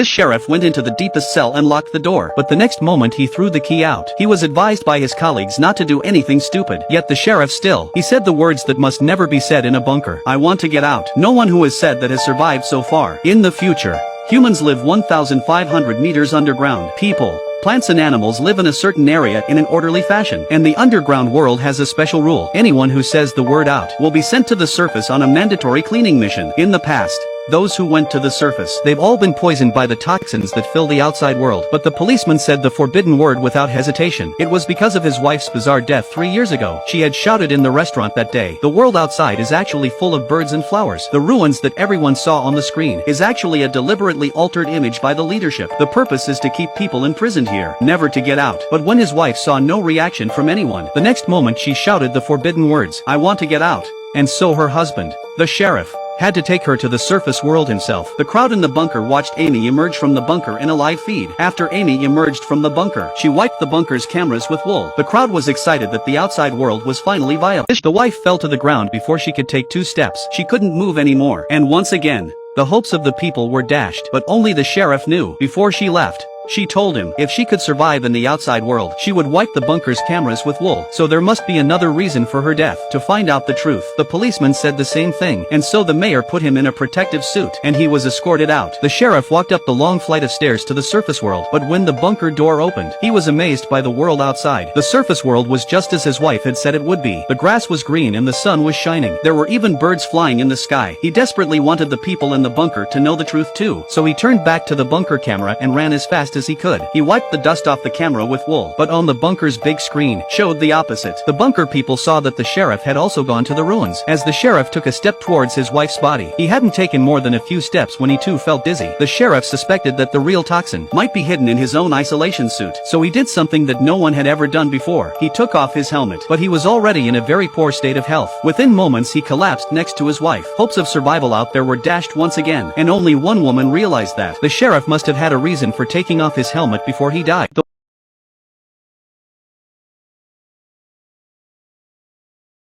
The sheriff went into the deepest cell and locked the door, but the next moment he threw the key out. He was advised by his colleagues not to do anything stupid, yet the sheriff still. He said the words that must never be said in a bunker. I want to get out. No one who has said that has survived so far. In the future, humans live 1,500 meters underground. People, plants and animals live in a certain area in an orderly fashion, and the underground world has a special rule. Anyone who says the word out will be sent to the surface on a mandatory cleaning mission. In the past, those who went to the surface, they've all been poisoned by the toxins that fill the outside world. But the policeman said the forbidden word without hesitation. It was because of his wife's bizarre death 3 years ago. She had shouted in the restaurant that day, "The world outside is actually full of birds and flowers. The ruins that everyone saw on the screen is actually a deliberately altered image by the leadership. The purpose is to keep people imprisoned here, never to get out." But when his wife saw no reaction from anyone, the next moment she shouted the forbidden words, "I want to get out." And so her husband, the sheriff, had to take her to the surface world himself. The crowd in the bunker watched Amy emerge from the bunker in a live feed. After Amy emerged from the bunker, she wiped the bunker's cameras with wool. The crowd was excited that the outside world was finally viable. The wife fell to the ground before she could take 2 steps. She couldn't move anymore. And once again, the hopes of the people were dashed. But only the sheriff knew. Before she left, she told him if she could survive in the outside world, she would wipe the bunker's cameras with wool. So there must be another reason for her death. To find out the truth, the policeman said the same thing, and so the mayor put him in a protective suit, and he was escorted out. The sheriff walked up the long flight of stairs to the surface world, but when the bunker door opened, he was amazed by the world outside. The surface world was just as his wife had said it would be. The grass was green and the sun was shining. There were even birds flying in the sky. He desperately wanted the people in the bunker to know the truth too, so he turned back to the bunker camera and ran as fast as he could. He wiped the dust off the camera with wool, but on the bunker's big screen, showed the opposite. The bunker people saw that the sheriff had also gone to the ruins. As the sheriff took a step towards his wife's body, he hadn't taken more than a few steps when he too felt dizzy. The sheriff suspected that the real toxin might be hidden in his own isolation suit, so he did something that no one had ever done before. He took off his helmet, but he was already in a very poor state of health. Within moments he collapsed next to his wife. Hopes of survival out there were dashed once again, and only one woman realized that. The sheriff must have had a reason for taking off his helmet before he died.